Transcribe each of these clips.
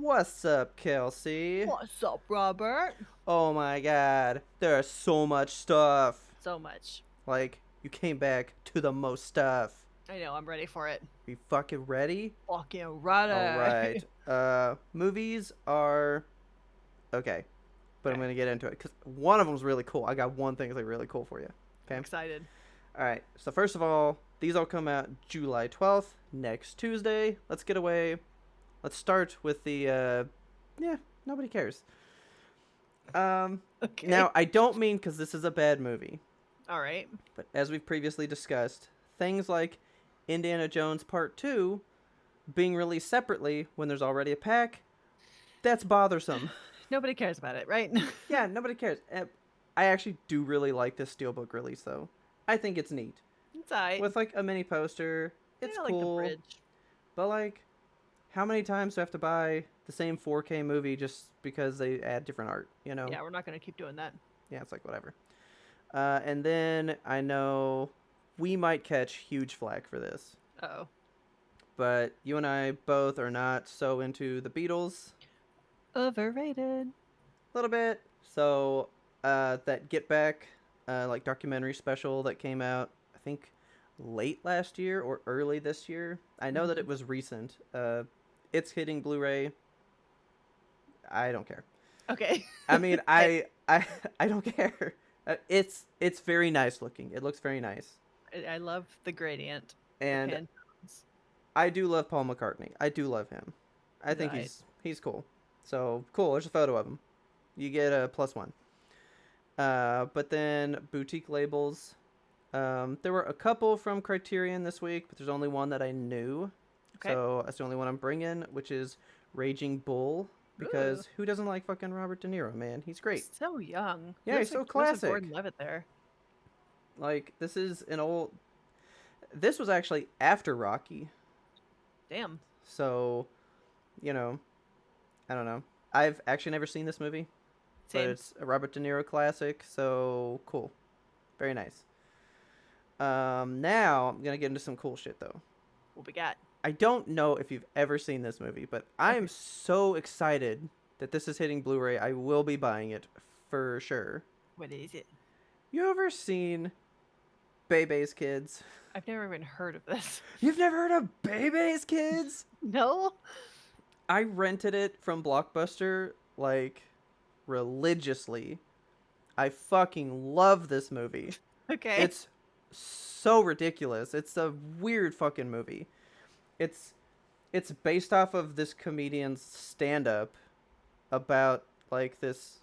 What's up, Kelsey? What's up, Robert? Oh my god, there's so much stuff. So much. Like, you came back to the most stuff. I know, I'm ready for it. We fucking ready? Fucking ready. Alright. Movies are okay, but I'm Okay, gonna get into it because one of them's really cool. I got one thing that's like really cool for you. I'm Okay? excited. Alright, so first of all, these all come out July 12th, next Tuesday. Let's get away. Let's start with the, yeah, nobody cares. Um, Okay. Now I don't mean because this is a bad movie, All right. but as we've previously discussed, things like Indiana Jones Part 2 being released separately when there's already a pack, that's bothersome. Nobody cares about it, right? Yeah, nobody cares. I actually do really like this Steelbook release, though. I think it's neat. It's alright. With like a mini poster, it's I like the cool, bridge. but like, how many times do I have to buy the same 4K movie just because they add different art, you know? Yeah, we're not gonna keep doing that. Yeah, it's like whatever. And then I know we might catch huge flack for this, Uh-oh. but you and I both are not so into the Beatles. Overrated. A little bit. So that Get Back, like documentary special that came out, I think late last year or early this year. I know that Hmm. it was recent. It's hitting Blu-ray. I don't care. Okay. I mean, I, I don't care. It's very nice looking. It looks very nice, I love the gradient. The and Pantones. I do love Paul McCartney. I do love him. I He's think alright. he's cool. So cool. There's a photo of him. You get a +1. But then boutique labels. There were a couple from Criterion this week, but there's only one that I knew. Okay. So that's the only one I'm bringing, which is Raging Bull. Ooh. Because who doesn't like fucking Robert De Niro, man? He's great. So young. He Yeah, he's looks like so Joseph Gordon classic. Levitt there. Like, this is an old. This was actually after Rocky. Damn. So, you know, I don't know. I've actually never seen this movie, but Same. it's a Robert De Niro classic, so cool. Very nice. Now I'm gonna get into some cool shit though. What we got? I don't know if you've ever seen this movie, but I'm Okay. so excited that this is hitting Blu-ray. I will be buying it for sure. What is it? You ever seen Bebe's Kids? I've never even heard of this. You've never heard of Bebe's Kids? No? I rented it from Blockbuster like religiously. I fucking love this movie. Okay. It's so ridiculous. It's a weird fucking movie. It's it's based off of this comedian's stand-up about like this.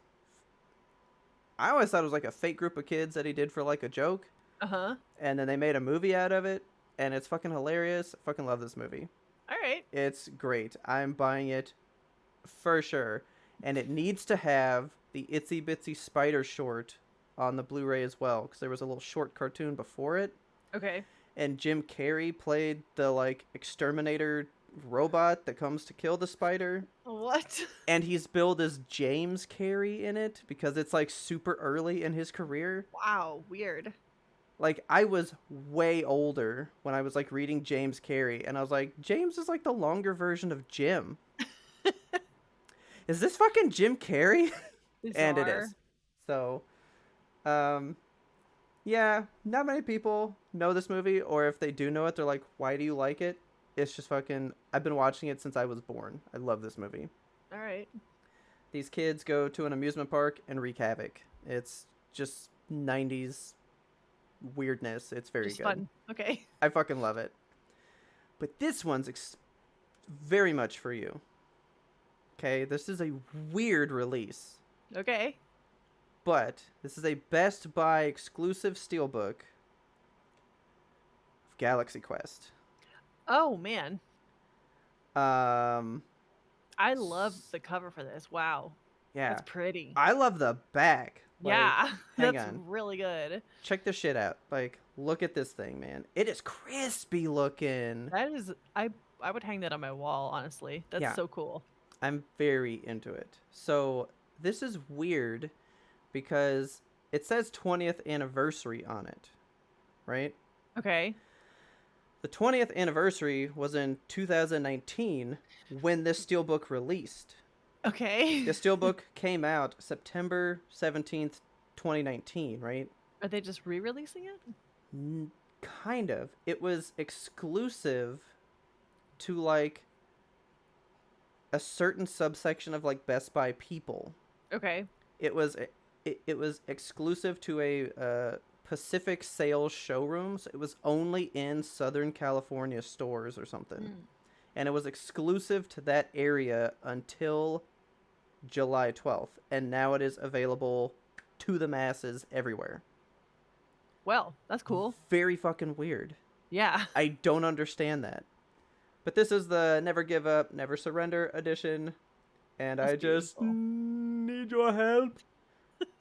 I always thought it was like a fake group of kids that he did for like a joke, Uh-huh. and then they made a movie out of it, and it's fucking hilarious. I fucking love this movie. All right. It's great. I'm buying it for sure, and it needs to have the Itsy Bitsy Spider short on the Blu-ray as well, because there was a little short cartoon before it, Okay. and Jim Carrey played the like exterminator robot that comes to kill the spider, What? and he's billed as James Carrey in it because it's like super early in his career. Wow, weird. Like I was way older when I was like reading James Carrey, and I was like, James is like the longer version of Jim. Is this fucking Jim Carrey? And it Bizarre. is. So, um, yeah, not many people know this movie, or if they do know it, they're like, why do you like it? It's just fucking. I've been watching it since I was born. I love this movie. All right. These kids go to an amusement park and wreak havoc. It's just 90s weirdness. It's very Just good. fun. Okay. I fucking love it. But this one's very much for you. Okay, this is a weird release, Okay. but this is a Best Buy exclusive steelbook of Galaxy Quest. Oh man. Um, I love the cover for this. Wow. yeah, That's pretty. I love the back. Like, Yeah. hang That's on, really good. check this shit out. Like, look at this thing, man. It is crispy looking. That is I would hang that on my wall, honestly. That's Yeah, so cool. I'm very into it. So this is weird because it says 20th anniversary on it, right? Okay. The 20th anniversary was in 2019 when this steelbook released. Okay. The steelbook came out September 17th, 2019, right? Are they just re-releasing it? Kind of. It was exclusive to like a certain subsection of like Best Buy people. Okay. It was it was exclusive to a Pacific Sales showrooms. It was only in Southern California stores or something, Mm. and it was exclusive to that area until July 12th, and now it is available to the masses everywhere. Well, that's cool. Very fucking weird. Yeah. I don't understand that. But this is the Never Give Up, Never Surrender edition, and That's I just beautiful. need your help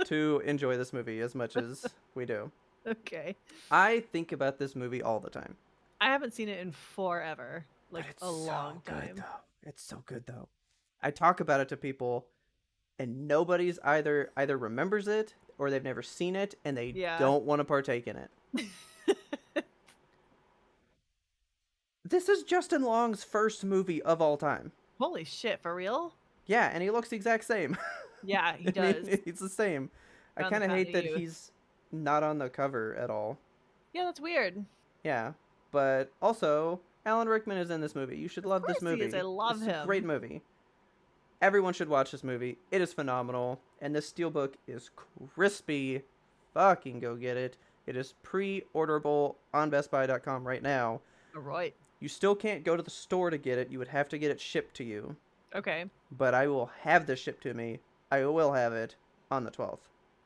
to enjoy this movie as much as we do. Okay. I think about this movie all the time. I haven't seen it in forever. But Like it's a long so good time. though. It's so good though. I talk about it to people and nobody's either remembers it or they've never seen it and they Yeah. don't want to partake in it. This is Justin Long's first movie of all time. Holy shit, for real? Yeah, and he looks the exact same. Yeah, he I does. mean, he's the same. I Found the kind of hate fountain of that youth. he's not on the cover at all. Yeah, that's weird. Yeah, but also Alan Rickman is in this movie. You should Of love this course he is. I movie. love This is a great him. movie. Everyone should watch this movie. It is phenomenal, and this steelbook is crispy. Fucking go get it. It is pre-orderable on BestBuy.com right now. All right. You still can't go to the store to get it. You would have to get it shipped to you. Okay. But I will have this shipped to me. I will have it on the 12th.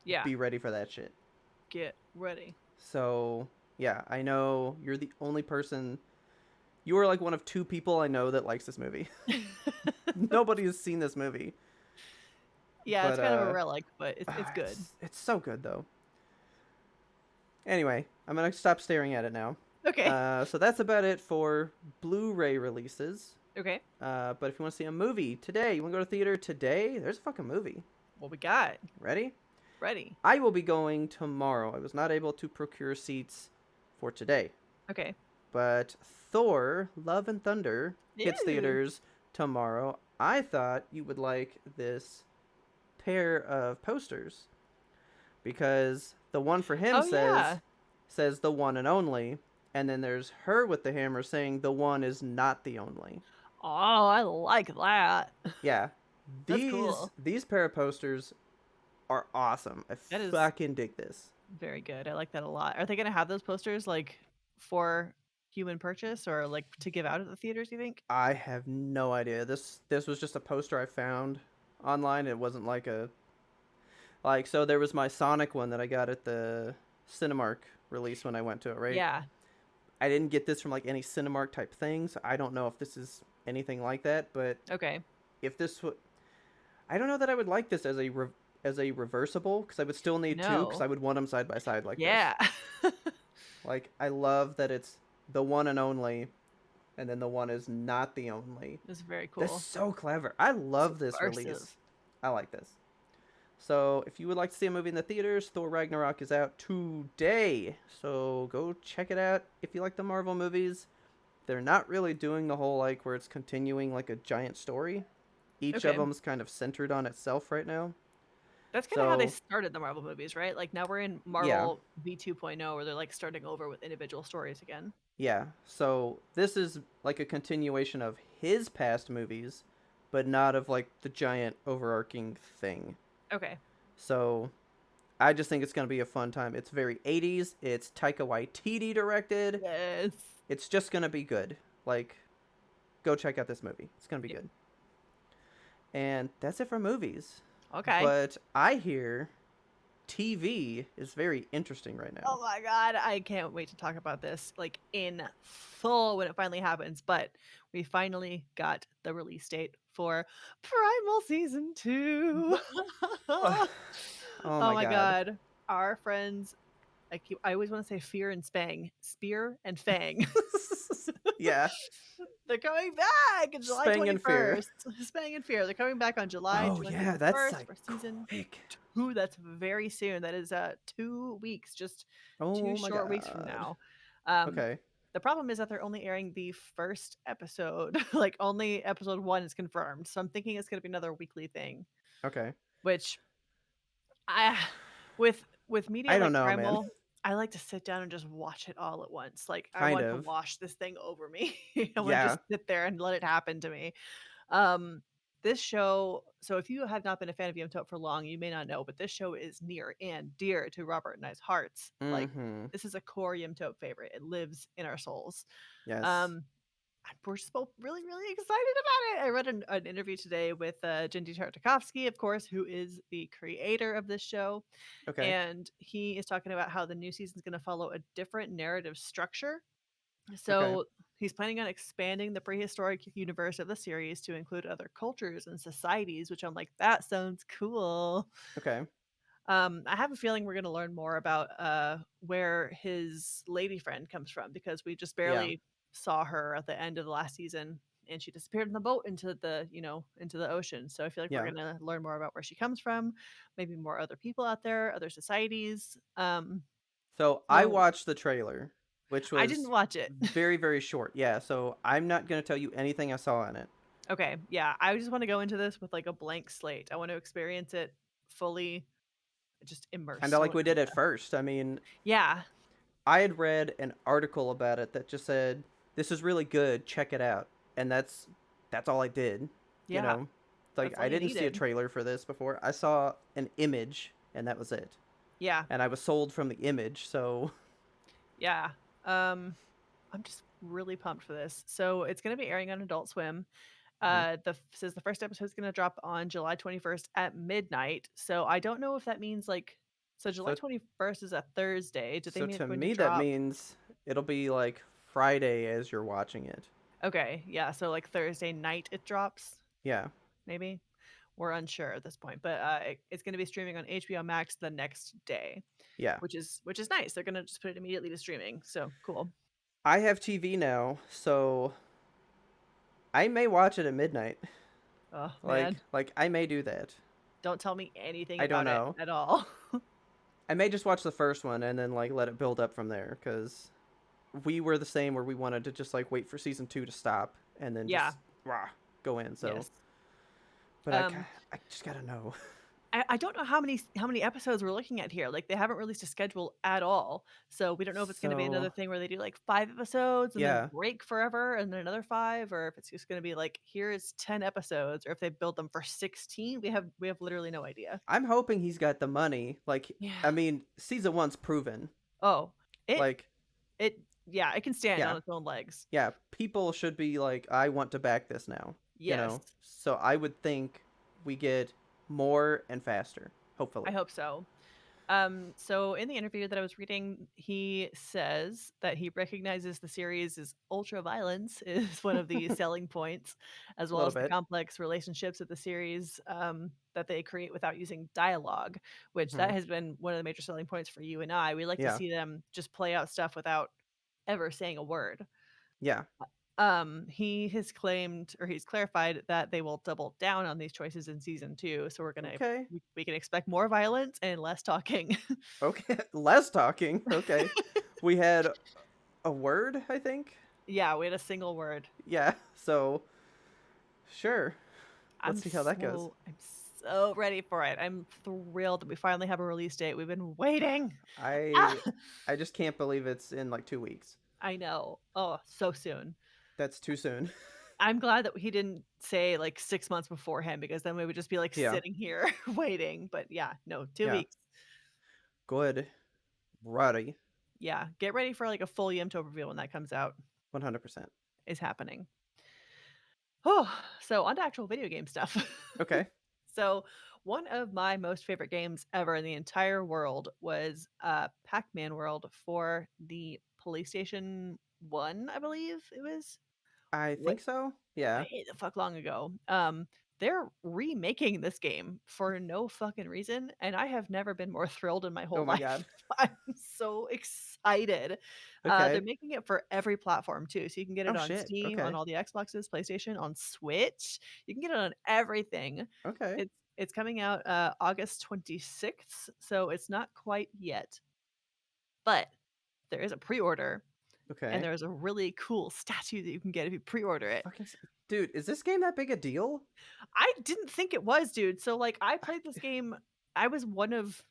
Yeah. Be ready for that shit. Get ready. So, yeah, I know you're the only person. You are like one of two people I know that likes this movie. Nobody has seen this movie. Yeah, it's But kind of a relic, but it's good. it's so good though. Anyway, I'm gonna stop staring at it now. Okay. So that's about it for Blu-ray releases. Okay. But if you want to see a movie today, you want to go to theater today? There's a fucking movie. What we got? Ready? Ready. I will be going tomorrow. I was not able to procure seats for today, Okay. but Thor: Love and Thunder hits Ew. theaters tomorrow. I thought you would like this pair of posters because the one for him Oh yeah. says the one and only, and then there's her with the hammer saying the one is not the only. Oh, I like that. Yeah. That's cool. These pair of posters are awesome. I That is fucking dig this. very good. I like that a lot. Are they gonna have those posters like for human purchase or like to give out at the theaters, you think? I have no idea. This was just a poster I found online. It wasn't like a like so there was my Sonic one that I got at the Cinemark release when I went to it, right? Yeah. I didn't get this from like any Cinemark type thing, so I don't know if this is anything like that, but Okay. if this would I don't know that I would like this as a reversible because I would still need two because No. I would want them side by side like this. Yeah. Like I love that it's the one and only, and then the one is not the only. It's very That's cool. so clever. I love this Subversive. release. I like this. So if you would like to see a movie in the theaters, Thor Ragnarok is out today. So go check it out if you like the Marvel movies. They're not really doing the whole like where it's continuing like a giant story. Each of Okay. them's kind of centered on itself right now. That's kind of how they So started the Marvel movies, right? Like now we're in yeah, Marvel V 2.0 where they're like starting over with individual stories again. yeah. So this is like a continuation of his past movies, but not of like the giant overarching thing. Okay. So I just think it's going to be a fun time. It's very 80s. It's Taika Waititi directed. Yes. It's just going to be good. Like, go check out this movie. It's going to be Yep. good. And that's it for movies. Okay. But I hear TV is very interesting right Oh now. my god, I can't wait to talk about this like in full when it finally happens. But we finally got the release date for Primal Season 2. Oh Oh my my god. god. Our friends, I always want to say Fear and Spang. Spear and Fang. Yeah. They're coming back on July Spang and Fear. 21st. Spang and Fear. They're coming back on July Oh yeah, that's 21st like for season quick. 2. That's very soon. That is 2 weeks, just 2 Oh my short weeks from god. now. Um Okay. The problem is that they're only airing the first episode. Like, only episode 1 is confirmed, so I'm thinking it's gonna be another weekly thing, Okay. which I with media I don't like know, man. Primal, I like to sit down and just watch it all at once. Like, I Kind want to of. wash this thing over me. I wanna Yeah. just sit there and let it happen to me. Um, this show, so if you have not been a fan of YMToAP for long, you may not know, but this show is near and dear to Robert and I's hearts. Like, Mhm. this is a core YMToAP favorite. It lives in our souls. Yes. Um, and we're just both really, really excited about it. I read an interview today with Jindy Tartakovsky, of course, who is the creator of this show. Okay. And he is talking about how the new season is going to follow a different narrative structure. Okay. So he's planning on expanding the prehistoric universe of the series to include other cultures and societies, which I'm like, that sounds cool. Okay. I have a feeling we're going to learn more about where his lady friend comes from because we just Yeah. barely saw her at the end of the last season, and she disappeared in the boat into the into the ocean. So I feel like we're Yeah. going to learn more about where she comes from, maybe more other people out there, other societies. So I So watched the trailer, which I didn't was watch it. very, very short. Yeah. So I'm not gonna tell you anything I saw in it. Okay, yeah, I just want to go into this with like a blank slate. I want to experience it fully, just Kind immersed. of I like want we did at first. I mean, yeah, I had read an article about it that just said this is really good. Check it out, and that's all I did. You yeah, know, like that's all I you didn't see a needed. trailer for this before. I saw an image, and that was it. Yeah, And I was sold from the image. So yeah. Um, I'm just really pumped for this. So it's going to be airing on Adult Swim. Mhm. The says the first episode is going to drop on July 21st at midnight. So I don't know if that means like so July so 21st is a Thursday. Do they so mean it's to going to me that drop? means it'll be like Friday as you're watching it. Okay, yeah. So like Thursday night it drops, Yeah. maybe. We're unsure at this point, but it's going to be streaming on HBO Max the next day, Yeah. which is nice. They're going to just put it immediately to streaming. So cool. I have TV now, so I may watch it at midnight. Oh man, Like I may do that. don't tell me anything I don't about it know. at all. I may just watch the first one and then like let it build up from there cuz we were the same where we wanted to just like wait for season 2 to stop and then Yeah. just rah, go in. So, Yes. but Um, I just got to know. I don't know how many episodes we're looking at here. Like they haven't released a schedule at all, so we don't know if it's going to be another So, thing where they do like 5 episodes and then yeah. break forever and then another five, or if it's just going to be like here's 10 episodes, or if they build them for 16. We have literally no idea. I'm hoping he's got the money. Like I Yeah. mean, season 1's proven. Oh, it Like, it yeah, it can stand on yeah. its own legs. Yeah, people should be like, I want to back this now, you Yes, know? So I would think we get more and faster, I hopefully. hope so. So in the interview that I was reading, he says that he recognizes the series' ultra violence is one of the selling points, as A well little as the bit. complex relationships of the series that they create without using dialogue, which that Hmm. has been one of the major selling points for you and I. We like to Yeah. see them just play out stuff without ever saying a word. Yeah. He has claimed or he's clarified that they will double down on these choices in season 2, so Okay. we can expect more violence and less talking. Okay. Less talking. Okay. We had a word, I think. Yeah, we had a single word. Yeah. So, sure. Let's see how that goes. I'm so ready for it. I'm thrilled that we finally have a release date. We've been waiting. Ah! I I just can't believe it's in like 2 weeks. I know. Oh, so soon. That's too soon. I'm glad that he didn't say like 6 months beforehand because then we would just be like Yeah. sitting here waiting. But yeah, no, 2 Yeah. weeks. Good. Ruddy. Yeah, get ready for like a full Yimto reveal when that comes out. 100%. Is happening. Oh, so on to actual video game stuff. Okay. So, one of my most favorite games ever in the entire world was Pac-Man World for the PlayStation 1, I believe it was. I What think so. Yeah. way the fuck long ago. They're remaking this game for no fucking reason, and I have never been more thrilled in my Oh whole my life. god. I'm so excited. They're Okay. making it for every platform too, so you can get Oh it on shit. Steam, on Okay. all the Xboxes, PlayStation, on Switch. You can get it on everything. Okay. It's coming out August 26th, so it's not quite yet, but there is a pre-order and Okay. there's a really cool statue that you can get if you pre-order it. Fucking dude, is this game that big a deal? I didn't think it was, dude. So, like, I played this game. I was one of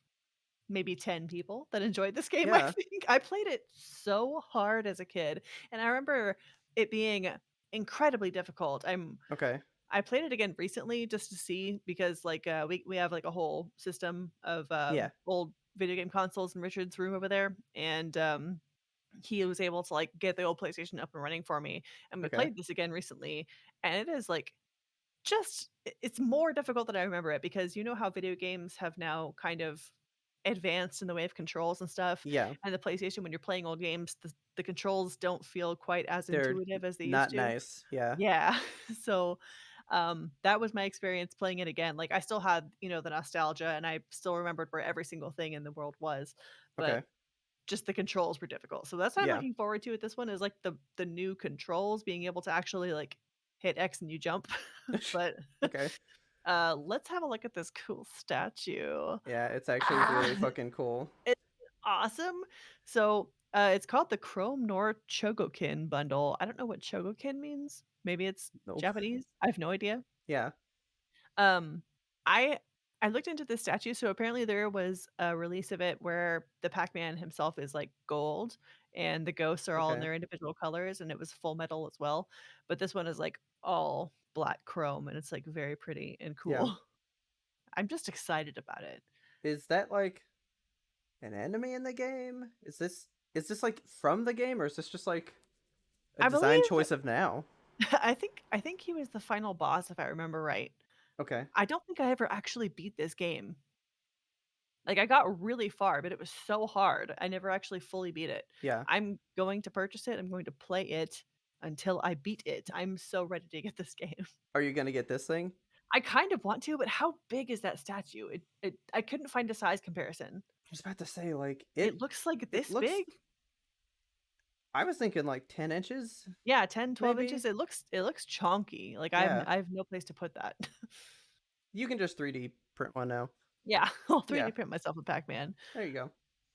maybe 10 people that enjoyed this game, I Yeah. think. I played it so hard as a kid, and I remember it being incredibly difficult. Okay. I played it again recently just to see because, like, we have, like, a whole system of, Yeah. old video game consoles in Richard's room over there, and, he was able to, like, get the old PlayStation up and running for me, and we Okay. played this again recently, and it is, like, it's more difficult than I remember it because you know how video games have now kind of advanced in the way of controls and stuff, Yeah. and the PlayStation, when you're playing old games, the controls don't feel quite as They're intuitive as they used not to. nice. Yeah. Yeah. So, that was my experience playing it again. Like, I still had, the nostalgia, and I still remembered where every single thing in the world was, but Okay. just the controls were difficult. So that's what I'm Yeah. looking forward to with this one is, like, the new controls, being able to actually, like, hit X and you jump. But, Okay. let's have a look at this cool statue. Yeah, it's actually really Ah, fucking cool. it's awesome. So, it's called the Chrome Nor Chogokin bundle. I don't know what Chogokin means. Maybe it's Nope. Japanese. I have no idea. Yeah. Um, I I looked into this statue, so apparently there was a release of it where the Pac-Man himself is, like, gold, and the ghosts are all in Okay. their individual colors, and it was full metal as well, but this one is, like, all black chrome, and it's, like, very pretty and Yeah. cool. I'm just excited about it. Is that like an enemy in the game? Is this like from the game or is this just like a I design believe choice of now? I think he was the final boss, if I remember right. Okay. I don't think I ever actually beat this game. Like, I got really far, but it was so hard, I never actually fully beat it. Yeah. I'm going to purchase it, I'm going to play it until I beat it. I'm so ready to get this game. Are you gonna get this thing? I kind of want to, but how big is that statue? It I couldn't find a size comparison. I was about to say like It looks like it this looks big? I was thinking like 10 inches Yeah, 10, 12 maybe. inches. It looks chonky. Like, Yeah. I have no place to put that. You can just 3D print one now. Yeah, I'll Yeah. 3D print myself a Pac-Man. There you go.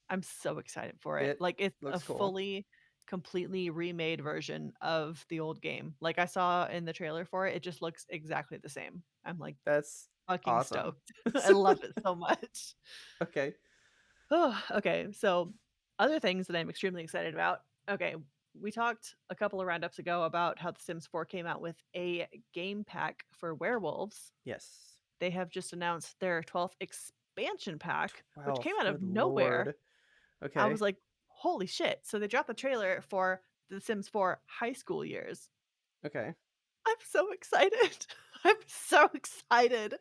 I'm so excited for it. It Like, it's a looks cool. fully, completely remade version of the old game. Like, I saw in the trailer for it, it just looks exactly the same. I'm, like, That's fucking awesome. stoked. I love it so much. Okay. Oh, okay, so other things that I'm extremely excited about. Okay, we talked a couple of roundups ago about how The Sims 4 came out with a game pack for werewolves. Yes. They have just announced their 12th expansion pack, which came 12. out of Good nowhere. lord. I was Okay. like, "Holy shit." So they dropped the trailer for The Sims 4 High School Years. Okay. I'm so excited. I'm so excited.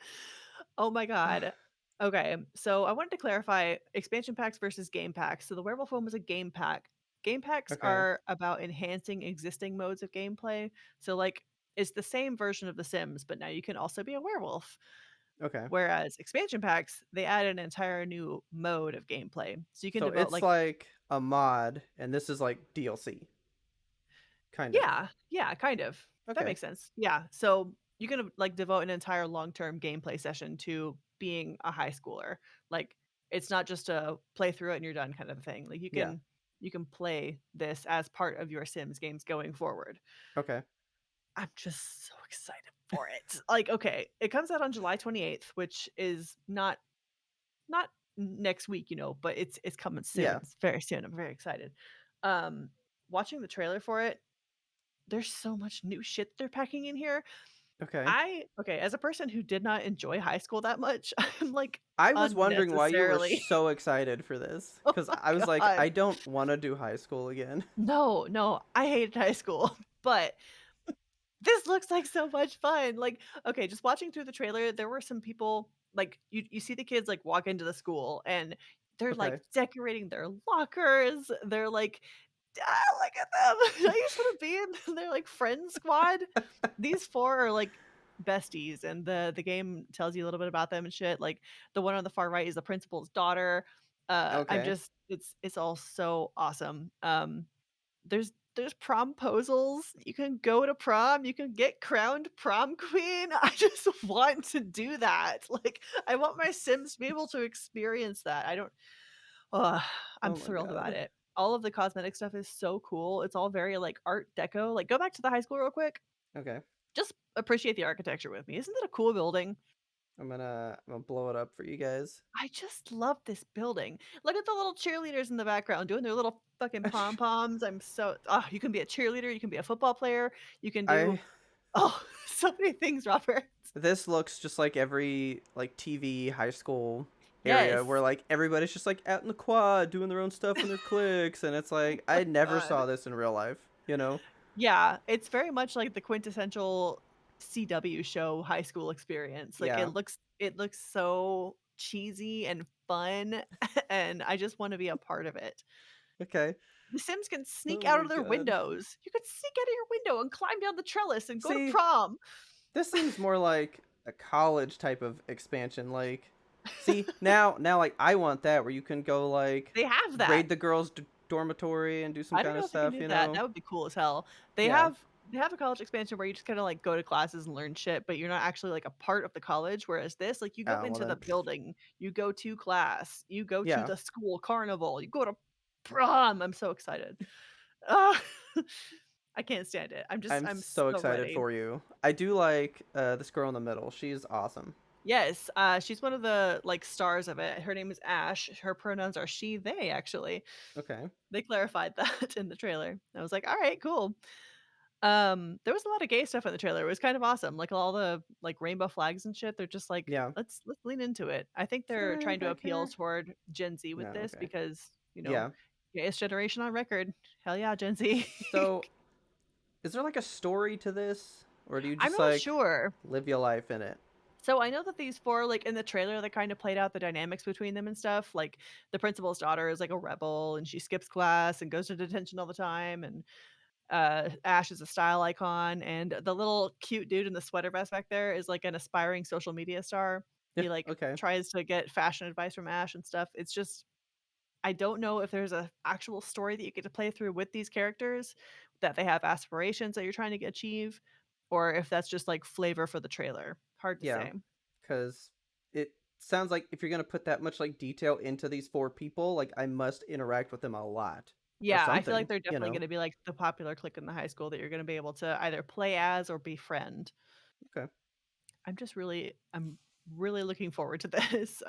Oh my god. Okay, so I wanted to clarify expansion packs versus game packs. So the werewolf one was a game pack. Game packs Okay. are about enhancing existing modes of gameplay. So, like, it's the same version of The Sims, but now you can also be a werewolf. Okay. Whereas expansion packs, they add an entire new mode of gameplay. So you can So devote, it's like, like a mod and this is like DLC kind of. yeah, yeah, kind of. That Okay. makes sense. Yeah, so you can, like, devote an entire long-term gameplay session to being a high schooler. Like, it's not just a play through it and you're done kind of a thing. Like, Yeah. you can play this as part of your Sims games going forward. Okay. I'm just so excited for it. Like, okay, it comes out on July 28th, which is not next week, but it's coming soon. Yeah. It's very soon. I'm very excited. Um, Watching the trailer for it, there's so much new shit they're packing in here. Okay. As a person who did not enjoy high school that much, I'm, like, I was wondering why you were unnecessarily so excited for this oh cuz my I was like god. I don't want to do high school again. No, no, I hated high school, but this looks like so much fun. Like, okay, just watching through the trailer, there were some people, like, you see the kids, like, walk into the school, and they're, like, Okay. decorating their lockers. They're like, "Ah, look at them. I just wanna be in their, like, friend squad." These 4 are, like, besties, and the game tells you a little bit about them and shit. Like, the one on the far right is the principal's daughter. I'm Okay. just it's all so awesome. There's promposals. You can go to prom, you can get crowned prom queen. I just want to do that. Like, I want my Sims to be able to experience that. I don't Ugh, I'm Oh my thrilled about god. it. all of the cosmetic stuff is so cool. It's all very, like, art deco. Like, go back to the high school real quick. Okay. Just appreciate the architecture with me. Isn't that a cool building? I'm gonna blow it up for you guys. I just love this building. Look at the little cheerleaders in the background doing their little fucking pom-poms. I'm so you can be a cheerleader, you can be a football player, you can do I so many things, Robert. This looks just like every like TV high school area where Yes. like everybody's just like out in the quad doing their own stuff in their cliques, and it's Oh like my I never god. saw this in real life, you know? Yeah, it's very much like the quintessential CW show high school experience. Like, Yeah. it looks so cheesy and fun, and I just wanna be a part of it. Okay. The Sims can sneak Oh out my of their god. windows. You could sneak out of your window and climb down the trellis and go to See, prom. this seems more like a college type of expansion. Like, see, now like I want that where you can go like They have that. raid the girls' dormitory and do some I don't kind know of if they can stuff, do you that. know? That would be cool as hell. Yeah. They have a college expansion where you just kinda, like, go to classes and learn shit, but you're not actually, like, a part of the college, whereas this, like, you go Well into the then, building, you go to class, you go to yeah. the school carnival, you go to prom. I'm so excited. Ah, I can't stand it. I'm I'm so so excited ready. for you. I do like this girl in the middle. She's awesome. Yes, she's one of the, like, stars of it. Her name is Ash. Her pronouns are she, they, actually. Okay. They clarified that in the trailer. I was like, "Alright, cool." There was a lot of gay stuff in the trailer. It was kind of awesome. Like, all the, like, rainbow flags and shit, they're just like, Yeah. Let's lean into it." I think they're Fly trying to back appeal here. toward Gen Z No, with this okay. because, Yeah. gayest generation on record. Hell yeah, Gen Z. So, is there like a story to this? Or do you I'm just not like sure. live your life in it? So I know that these 4, like, in the trailer, they kinda played out the dynamics between them and stuff. Like, the principal's daughter is, like, a rebel, and she skips class and goes to detention all the time, and, Ash is a style icon, and the little cute dude in the sweater vest back there is, like, an aspiring social media star. Yeah, He, like, okay. tries to get fashion advice from Ash and stuff. It's just I don't know if there's a actual story that you get to play through with these characters, that they have aspirations that you're trying to achieve, or if that's just, like, flavor for the trailer. Hard to Yeah. say. Cuz it sounds like if you're going to put that much like detail into these four people, like I must interact with them a lot or Yeah, I feel like something, they're you definitely know? gonna be, like, the popular clique in the high school that you're gonna be able to either play as or befriend. Okay. I'm really looking forward to this.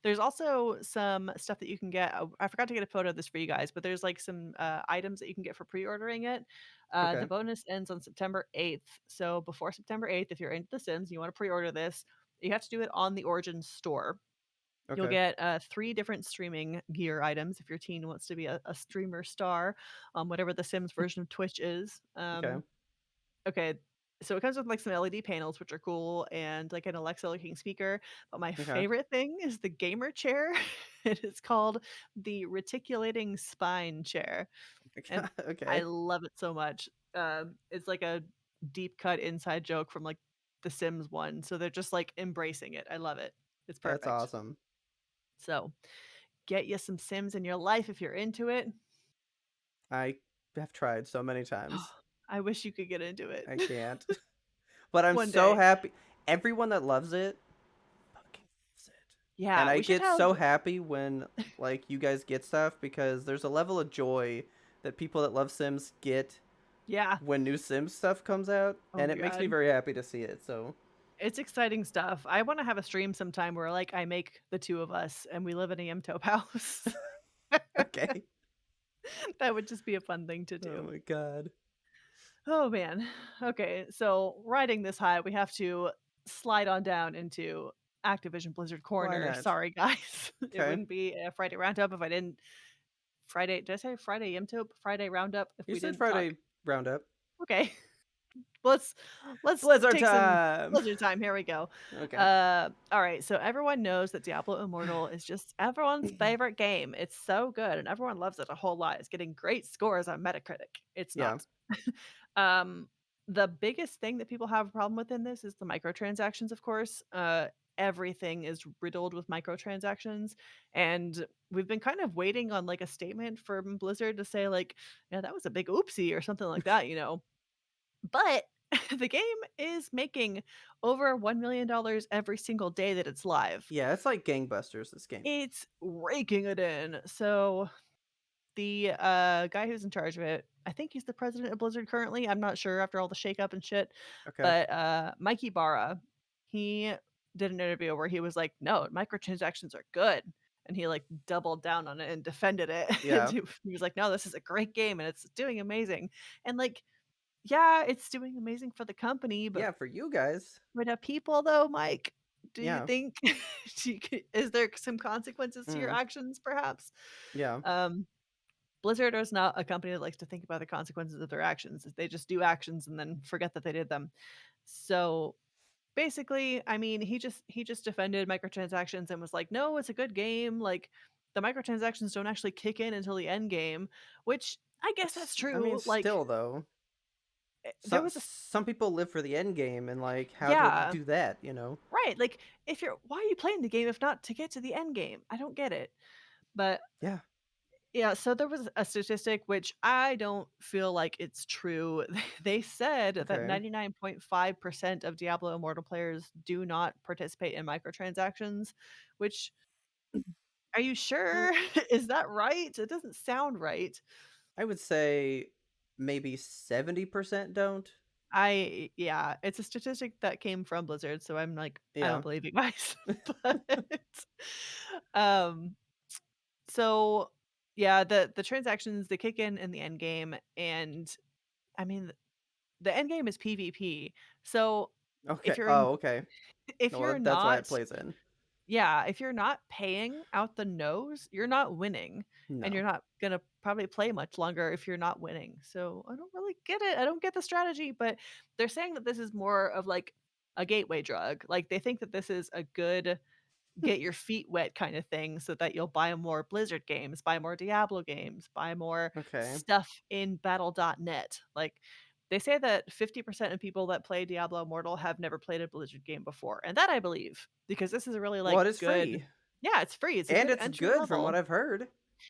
There's also some stuff that you can get. I forgot to get a photo of this for you guys, but there's, like, some, items that you can get for pre-ordering it. The Okay. bonus ends on September 8th, so before September 8th, if you're into The Sims, you wanna pre-order this, you have to do it on the Origin store. You'll Okay. get, 3 different streaming gear items if your teen wants to be a streamer star on whatever the Sims version of Twitch is. Okay. Okay, so it comes with, like, some LED panels, which are cool, and, like, an Alexa-looking speaker, but my Okay. favorite thing is the gamer chair. It is called the reticulating spine chair, and I Okay. love it so much. It's like a deep cut inside joke from, like, The Sims 1, so they're just, like, embracing it. I love it. It's That's perfect. awesome. So, get you some Sims in your life if you're into it. I have tried so many times. I wish you could get into it. I can't. But I'm One so day. happy. Everyone that loves it fucking loves it. And Yeah, I we should get have so happy when like you guys get stuff because there's a level of joy that people that love Sims get yeah. when new Sims stuff comes out, Oh and my it makes me god. very happy to see it. So, It's exciting stuff. I wanna have a stream sometime where, like, I make the 2 of us and we live in a YMBToAP house. okay. That would just be a fun thing to Oh do. my god. Oh, man. Okay, so riding this high, we have to slide on down into Activision Blizzard Why corner. not? Sorry, guys. It Okay. wouldn't be a Friday roundup if I didn't Friday did I say Friday YMTOP? Friday roundup if You we said didn't talk. Friday roundup. Okay. Let's let's Blizzard take some time. Blizzard time, here we go. Okay. Alright, so everyone knows that Diablo Immortal is just everyone's favorite game. It's so good, and everyone loves it a whole lot. It's getting great scores on Metacritic. It's yeah. not. Um, the biggest thing that people have a problem with in this is the microtransactions, of course. Everything is riddled with microtransactions, and we've been kind of waiting on, like, a statement from Blizzard to say, like, "Yeah, that was a big oopsie," or something like that, you know? But the game is making over $1,000,000 every single day that it's live. Yeah, it's like gangbusters this game. It's raking it in. So the guy who's in charge of it, I think he's the president of Blizzard currently. I'm not sure after all the shakeup and shit, Okay. but Mikey Barra, he did an interview where he was like, "No, microtransactions are good." And he like doubled down on it and defended it. And Yeah. he was like, "No, this is a great game and it's doing amazing." And like, yeah, it's doing amazing for the company, but Yeah, for you guys. for the people though, Mike, do you Yeah. think is there some consequences to your Mm. actions perhaps? Yeah. Um, Blizzard is not a company that likes to think about the consequences of their actions. They just do actions and then forget that they did them. So basically, I mean, he just defended microtransactions and was like, "No, it's a good game. Like the microtransactions don't actually kick in until the end game," which I guess that's I mean, true. Like still though, there some was a some people live for the end game, and like, how do you yeah, do that? You know? right. Like if you're why are you playing the game if not to get to the end game? I don't get it. But Yeah. yeah, so there was a statistic which I don't feel like it's true. They said that Okay. 99.5% of Diablo Immortal players do not participate in microtransactions, which are you Mm, sure? Is that right? It doesn't sound right. I would say maybe 70% don't. Yeah, it's a statistic that came from Blizzard, so I'm like, I don't Yeah. believe you guys. But um so yeah, the transactions they kick in the end game and I mean the end game is PvP. So Okay. if you're in Oh, okay. if Well, you're that's why it not plays in. yeah, if you're not paying out the nose, you're not winning, and No. you're not gonna probably play much longer if you're not winning. So I don't really get it. I don't get the strategy, but they're saying that this is more of like a gateway drug. Like they think that this is a good Hmm. get your feet wet kind of thing so that you'll buy more Blizzard games, buy more Diablo games, buy more Okay. stuff in battle.net. Like they say that 50% of people that play Diablo Immortal have never played a Blizzard game before. And that I believe because this is a really Well, like it is good free, yeah, it's free. It's a and good it's entry good from what level. I've heard. Yeah,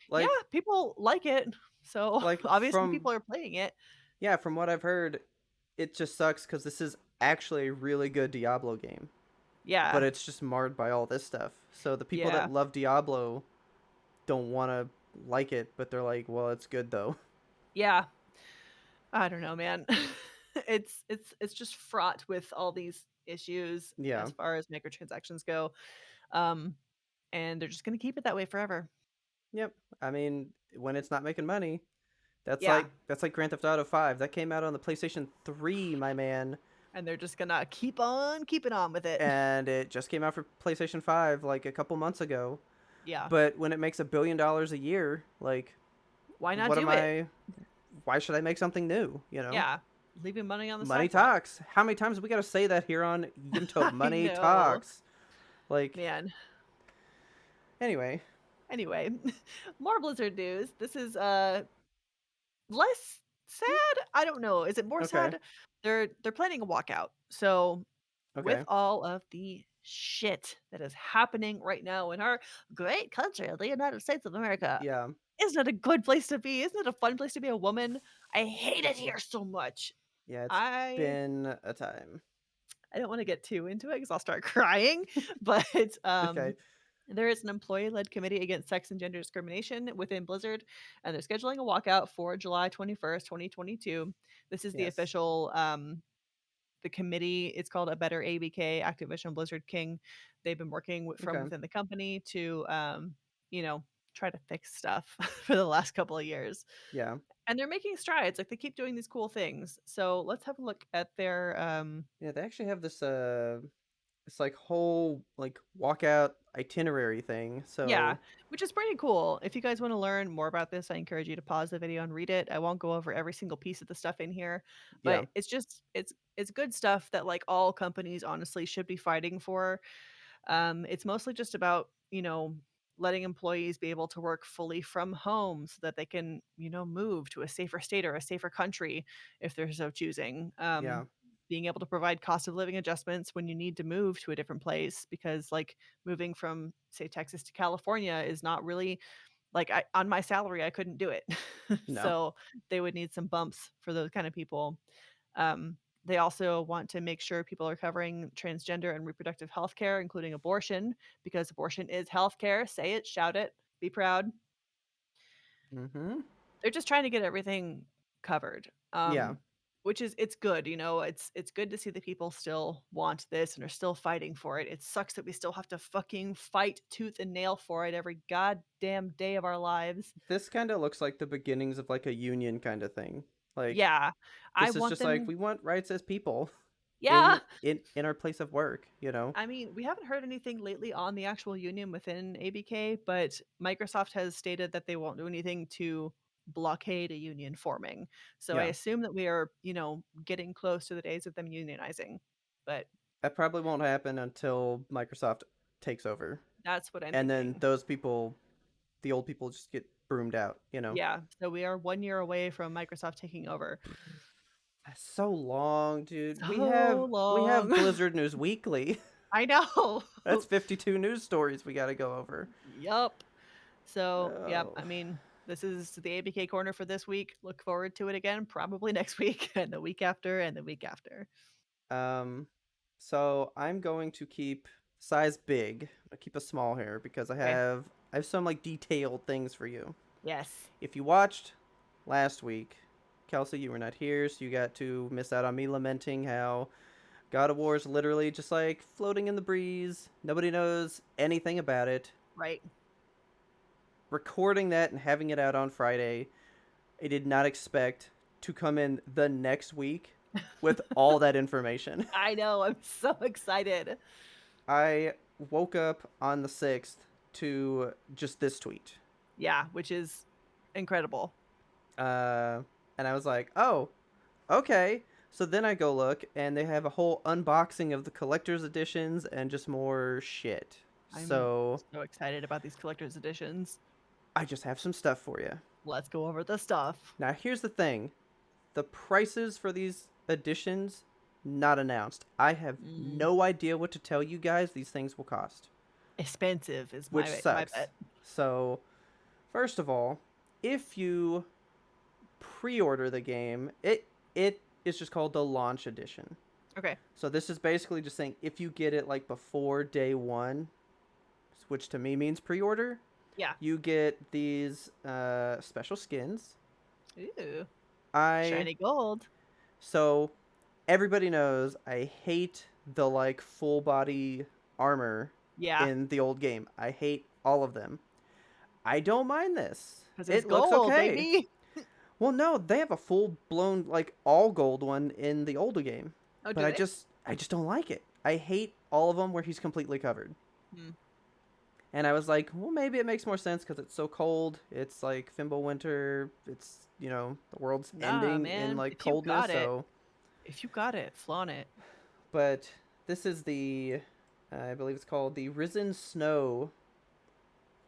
Like, people like it. So like obviously from people are playing it. yeah, from what I've heard, it just sucks because this is actually a really good Diablo game, but Yeah. it's just marred by all this stuff. So the people that Yeah. love Diablo don't want to like it, but they're like, well, it's good though. Yeah. I don't know, man. It's just fraught with all these issues Yeah. as far as microtransactions go. Um, and they're just gonna keep it that way forever. Yep. I mean, when it's not making money, Yeah. that's like Grand Theft Auto 5. That came out on the PlayStation 3, my man, And they're just gonna keep on keeping on with it. and it just came out for PlayStation 5 like a couple months ago. Yeah. But when it makes $1 billion a year, like, Why not what am do it? I? Why should I make something new? You know, Yeah. Leaving money on the money sidewalk. talks. How many times we got to say that here on YMToAP? I Money know. talks. Like, Man. anyway. Anyway, more Blizzard news. This is less sad? I don't know. Is it more Okay. sad? They're planning a walkout. So with Okay. all of the shit that is happening right now in our great country, the United States of America, Yeah. isn't it a good place to be? Isn't it a fun place to be a woman? I hate it here so much. Yeah. It's I been a time. I don't want to get too into it because I'll start crying. But Okay. there is an employee-led committee against sex and gender discrimination within Blizzard, and they're scheduling a walkout for July 21st, 2022. This is the Yes. official the committee. It's called A Better ABK, Activision Blizzard King. They've been working from Okay. within the company to you know, try to fix stuff for the last couple of years. Yeah. And they're making strides. Like they keep doing these cool things. So let's have a look at their Yeah. They actually have this like whole like walkout itinerary thing. yeah, So which is pretty cool. If you guys want to learn more about this, I encourage you to pause the video and read it. I won't go over every single piece of the stuff in here, yeah. but it's just it's good stuff that like all companies honestly should be fighting for. It's mostly just about, letting employees be able to work fully from home so that they can, move to a safer state or a safer country if they're so choosing. Yeah. Being able to provide cost of living adjustments when you need to move to a different place because like moving from say Texas to California is not really like on my salary I couldn't do it. No. So they would need some bumps for those kind of people. They also want to make sure people are covering transgender and reproductive health care, including abortion, because abortion is health care. Say it, shout it, be proud. Mm-hmm. They're just trying to get everything covered. Yeah. Which is it's good, you know, it's good to see that people still want this and are still fighting for it. It sucks that we still have to fucking fight tooth and nail for it every goddamn day of our lives. This kind of looks like the beginnings of like a union kind of thing. Like Yeah. I this is want just like them. we want rights as people Yeah. in our place of work, you know. I mean, we haven't heard anything lately on the actual union within ABK, but Microsoft has stated that they won't do anything to blockade a union forming. So I Yeah. assume that we are, you know, getting close to the days of them unionizing. But That probably won't happen until Microsoft takes over. that's what I'm And then thinking. those people, the old people just get broomed out, you know. Yeah, so we are 1 year away from Microsoft taking over. That's so long, dude. We So have we have long. Blizzard News Weekly. I know. That's 52 news stories we got to go over. Yup. So, yep, Oh. I mean, this is the ABK corner for this week. Look forward to it again probably next week and the week after and the week after. Um, so I'm going to keep size big. I keep a small here because Okay. I have some like detailed things for you. Yes. If you watched last week, Kelsey, you were not here, so you got to miss out on me lamenting how God of War is literally just like floating in the breeze. Nobody knows anything about it. Right. Recording that and having it out on Friday, I did not expect to come in the next week with all that information. I know. I'm so excited. I woke up on the 6th to just this tweet. Yeah, which is incredible. Uh, and I was like, oh, okay. So then I go look, and they have a whole unboxing of the collector's editions and just more shit. I'm So so excited about these collector's editions. I just have some stuff for you. Let's go over the stuff. Now, here's the thing, the prices for these editions, not announced. I have Mm, no idea what to tell you guys these things will cost, expensive is which my sucks. bet. So, first of all, if you pre-order the game, it is just called the launch edition. Okay. So this is basically just saying if you get it like before day 1, which to me means pre-order, Yeah. you get these special skins. Ooh. I Shiny gold. so everybody knows I hate the like full body armor Yeah. in the old game. I hate all of them. I don't mind this. Because it's It looks gold, okay. baby. Well, no, they have a full blown like all gold one in the older game, Oh, but do they? I just don't like it. I hate all of them where he's completely covered. Hmm. And I was like, well, maybe it makes more sense because it's so cold. It's like Fimbulwinter. It's the world's Nah, ending in man. like If you coldness. got it, So, flaunt it. but this is the, I believe it's called the Risen Snow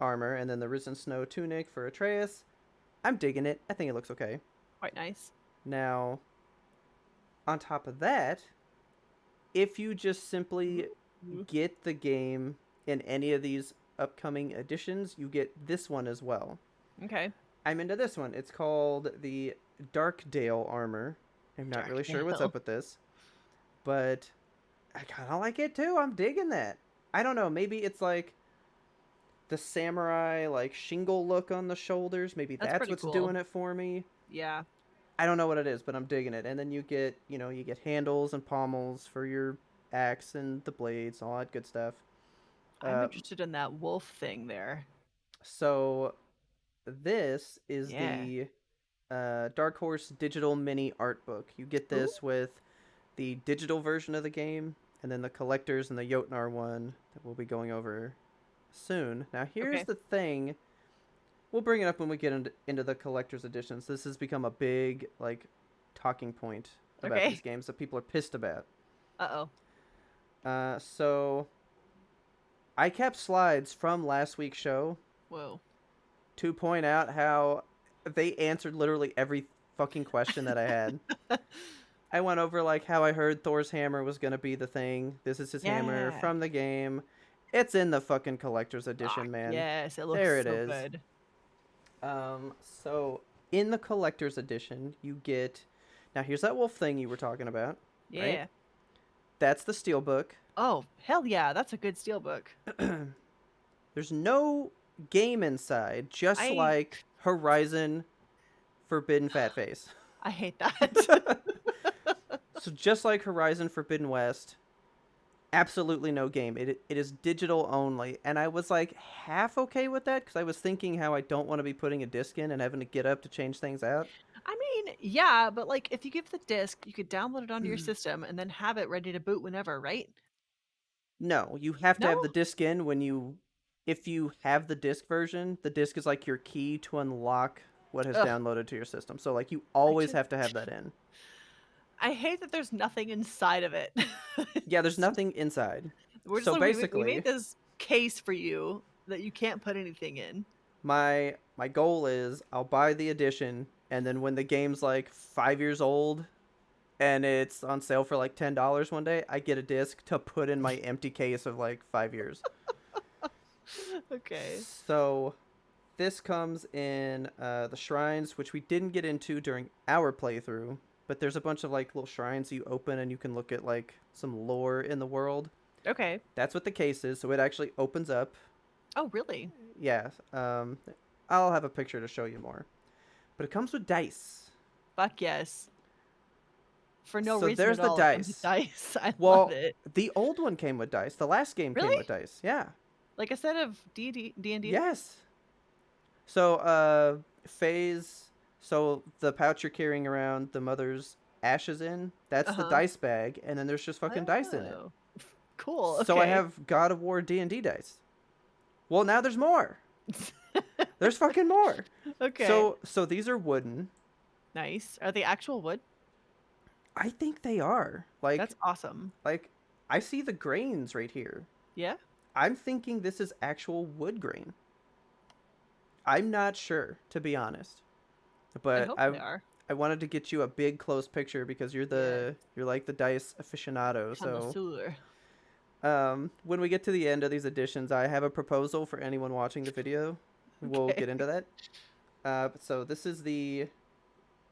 armor, and then the Risen Snow tunic for Atreus. I'm digging it. I think it looks okay. Quite nice. Now, on top of that, if you just simply Ooh. get the game in any of these upcoming editions, you get this one as well. Okay. I'm into this one. It's called the Darkdale armor. I'm not really sure what's Darkdale. up with this, but I kind of like it too. I'm digging that. I don't know. Maybe it's like the samurai like shingle look on the shoulders. Maybe That's that's pretty what's cool. doing it for me. Yeah. I don't know what it is, but I'm digging it. And then you get handles and pommels for your axe and the blades, all that good stuff. I'm Uh, interested in that wolf thing there. so this is Yeah. the Dark Horse digital mini art book. You get Ooh. this with the digital version of the game, and then the collectors and the Jotnar one that we'll be going over soon. Now, here's Okay. the thing. We'll bring it up when we get into the collector's editions. This has become a big like talking point about these Okay. games that people are pissed about. Uh-oh. So I kept slides from last week's show Whoa. to point out how they answered literally every fucking question that I had. I went over like how I heard Thor's hammer was gonna be the thing. This is his hammer Yeah. from the game. It's in the fucking collector's Ah, edition, man. yes, it looks There it so is. good. So in the collector's edition, you get now here's that wolf thing you were talking about, right? Yeah. That's the steelbook. Oh, hell yeah, that's a good steelbook. There's no game inside, just I like Horizon Forbidden Fat Face. I hate that. So just like Horizon Forbidden West, absolutely no game. It is digital only, and I was like half okay with that because I was thinking how I don't want to be putting a disc in and having to get up to change things out. I mean, yeah, but like if you give the disc, you could download it onto your system and then have it ready to boot whenever, right? No, you have to No? have the disc in when you. If you have the disc version, the disc is like your key to unlock what has Ugh. downloaded to your system. So like you I always just have to have that in. I hate that there's nothing inside of it. Yeah, there's It's just nothing inside. we're just So like we made basically, this case for you that you can't put anything in. my goal is I'll buy the edition, and then when the game's like 5 years old and it's on sale for like $10 one day, I get a disc to put in my empty case of like 5 years. Okay. So this comes in the shrines, which we didn't get into during our playthrough, but there's a bunch of like little shrines you open and you can look at like some lore in the world. Okay. That's what the case is. So it actually opens up. Oh, really? Yeah. I'll have a picture to show you more. But it comes with dice. Fuck yes. For no So reason there's at the all, it comes with dice. dice. I love Well, it. the old one came with dice. The last game came Really? with dice. Yeah. Like a set of D&D dice? Yes. So phase so the pouch you're carrying around the mother's ashes in, that's the Uh-huh. dice bag, and then there's just fucking dice in it. Oh. Cool. So I Okay. have God of War D&D dice. Well, now there's more. There's fucking more. Okay. So these are wooden. Nice. Are they actual wood? I think they are. That's awesome. Like I see the grains right here. Yeah? I'm thinking this is actual wood grain. I'm not sure, to be honest. I But hope they are. I wanted to get you a big close picture because Yeah. you're like the dice aficionado. So Connoisseur. when we get to the end of these editions, I have a proposal for anyone watching the video. We'll Okay. get into that. So this is the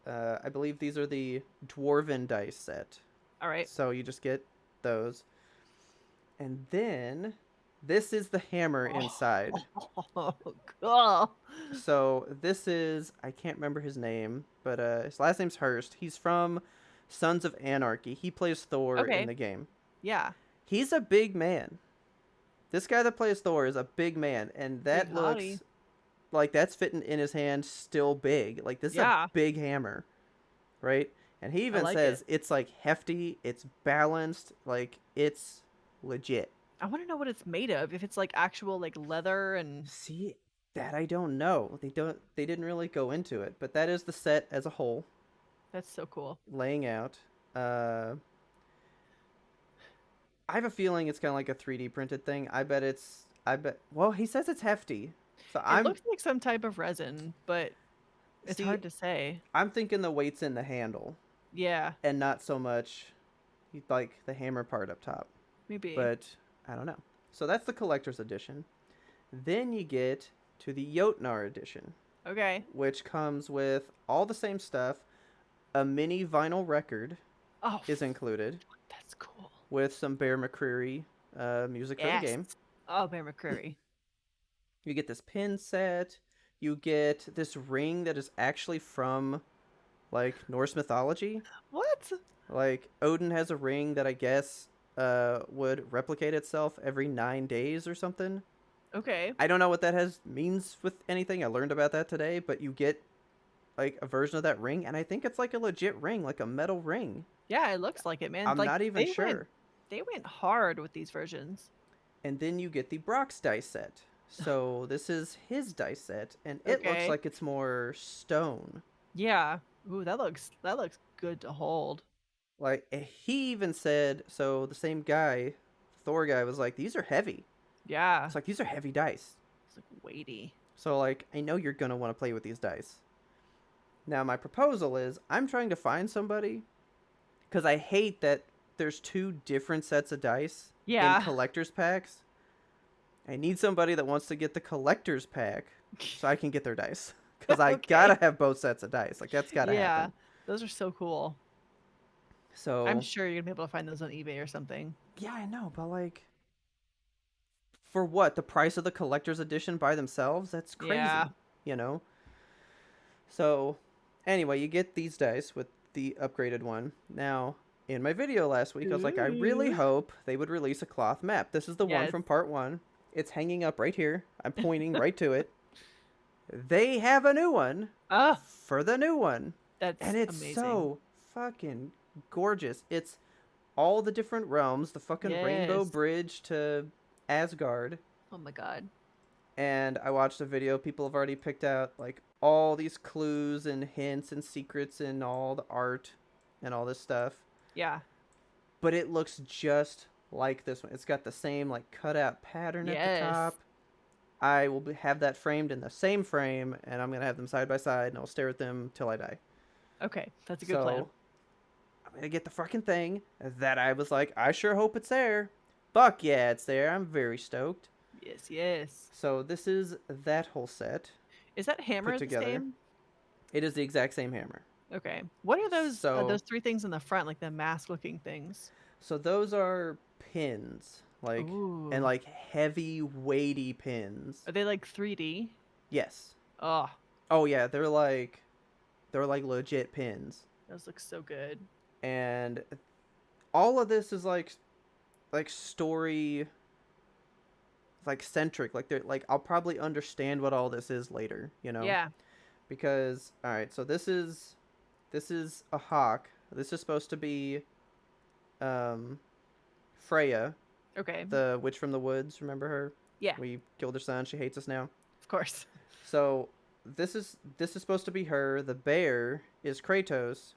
I believe these are the dwarven dice set. All right. So you just get those, and then this is the hammer inside. Oh, cool. So this is I can't remember his name, but his last name's Hurst. He's from Sons of Anarchy. He plays Thor in Okay. the game. Yeah. He's a big man. This guy that plays Thor is a big man, and Big that hottie. looks like that's fitting in his hand still big. Like this is a Yeah. big hammer, right? And he I even like it. says it's like hefty, it's balanced, like it's legit. I want to know what it's made of. If it's like actual like leather and See, that I don't know. They didn't really go into it, but that is the set as a whole that's so cool. laying out. Uh I have a feeling it's kind of like a 3D printed thing. I bet well, he says it's hefty. So It looks like some type of resin, but it's see, hard to say. I'm thinking the weight's in the handle Yeah, and not so much like the hammer part up top. maybe. But I don't know. So that's the collector's edition. Then you get to the Jotnar edition, Okay. which comes with all the same stuff. A mini vinyl record Oh, is included that's cool. with some Bear McCreary music for the Yes. game. Oh, Bear McCreary. You get this pin set. You get this ring that is actually from like Norse mythology. What? Like Odin has a ring that I guess would replicate itself every 9 days or something. Okay. I don't know what that has means with anything. I learned about that today, but you get like a version of that ring, and I think it's like a legit ring, like a metal ring. Yeah, it looks like it, man. I'm Like not even sure. they went hard with these versions. And then you get the Brock's dice set. So this is his dice set, and it looks Okay. like it's more stone. Yeah. Ooh, that looks good to hold. Like he even said, so the same guy, Thor guy, was like, "These are heavy." Yeah. It's like these are heavy dice. It's like weighty. So like I know you're gonna want to play with these dice. Now my proposal is I'm trying to find somebody because I hate that there's two different sets of dice in Yeah. collector's packs. I need somebody that wants to get the collector's pack so I can get their dice. Because I gotta Okay. have both sets of dice. Like, that's gotta Yeah. happen. Those are so cool. I'm So, sure you're gonna be able to find those on eBay or something. yeah, I know, but like, for what? The price of the collector's edition by themselves? That's Yeah. crazy, you know? So, anyway, you get these dice with the upgraded one. Now, in my video last week, I was like, I really Ooh. hope they would release a cloth map. This is the one Yes. from part one. It's hanging up right here. I'm pointing right to it. They have a new one Ah, for the new one. that's And it's amazing. so fucking gorgeous. It's all the different realms, the fucking rainbow Yes. bridge to Asgard. Oh my god. And I watched a video. People have already picked out like all these clues and hints and secrets and all the art and all this stuff. Yeah. But it looks just like this one. It's got the same like cutout pattern at the Yes. top. I will have that framed in the same frame, and I'm gonna have them side by side, and I'll stare at them till I die. Okay, that's a good plan. So I'm gonna get the fucking thing that I was like, I sure hope it's there. Fuck yeah, it's there. I'm very stoked. Yes, yes. So this is that whole set Is that put hammer the together. same? It is the exact same hammer. Okay. What are those So three things in the front, like the mask looking things? so those are pins, like and Ooh. like heavy, weighty pins. Are they like 3D? Yes. Oh, Oh yeah, they're like legit pins. those look so good. And all of this is like story like centric. Like they're like I'll probably understand what all this is later, you know? Yeah. Because all right, so this is a hawk. This is supposed to be um Freya, Okay. the witch from the woods. Remember her? Yeah, We killed her son. She hates us now. of course. So this is supposed to be her. The bear is Kratos,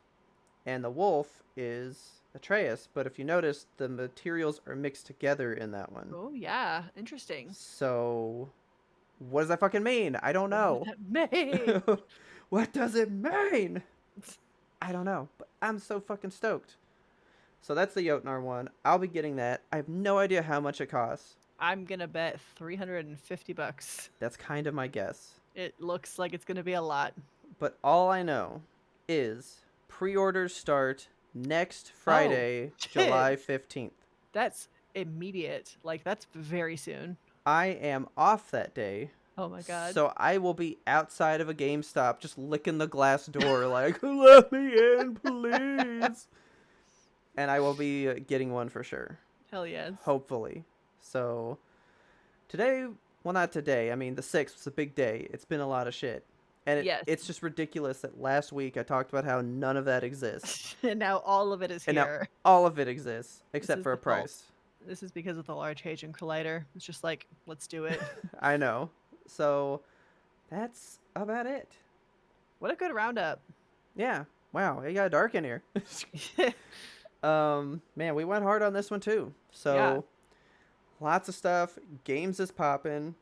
and the wolf is Atreus. But if you notice, the materials are mixed together in that one. Oh, yeah. Interesting. So what does that fucking mean? I don't What does know. that mean? What does it mean? I don't know, but I'm so fucking stoked. So that's the Jotnar one. I'll be getting that. I have no idea how much it costs. I'm gonna bet 350 bucks. That's kind of my guess. It looks like it's gonna be a lot. But all I know is pre-orders start next Oh, Friday, shit. July 15th. That's immediate. Like, that's very soon. I am off that day, Oh my god. so I will be outside of a GameStop just licking the glass door like, let me in, please. And I will be getting one for sure. Hell yes. Hopefully. So today, well, not today. I mean, the 6th was a big day. It's been a lot of shit. And Yes. it's just ridiculous that last week I talked about how none of that exists. And now all of it is And now here. all of it exists, This except is for the a fault. price. This is because of the Large Hadron Collider. It's just like, let's do it. I know. So that's about it. What a good roundup. Yeah. Wow, it got dark in here. Man, we went hard on this one too. So Yeah. lots of stuff. Games is popping.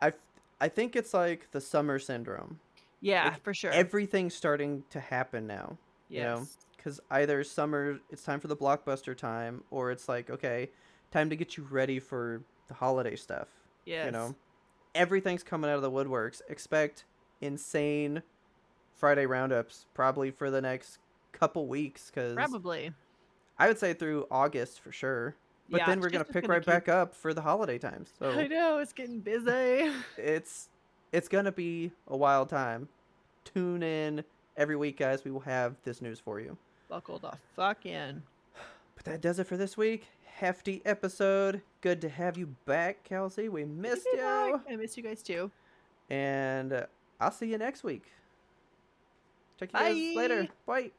I I think it's like the summer syndrome. Yeah, Like for sure. everything's starting to happen now. You know, Yes. because either summer it's time for the blockbuster time, or it's like okay, time to get you ready for the holiday stuff. You Yes. know, everything's coming out of the woodworks. Expect insane Friday roundups probably for the next couple weeks because Probably. I would say through August for sure. But Yeah, then we're she's gonna just pick gonna right keep. back up for the holiday times. I So know, it's getting busy. it's it's gonna be a wild time. Tune in every week, guys. We will have this news for you. Buckle the fuck in. But that does it for this week. Hefty episode. Good to have you back, Kelsey. We Good to missed be back. you. I miss you guys too. And I'll see you next week. Check you guys later. Bye. Bye.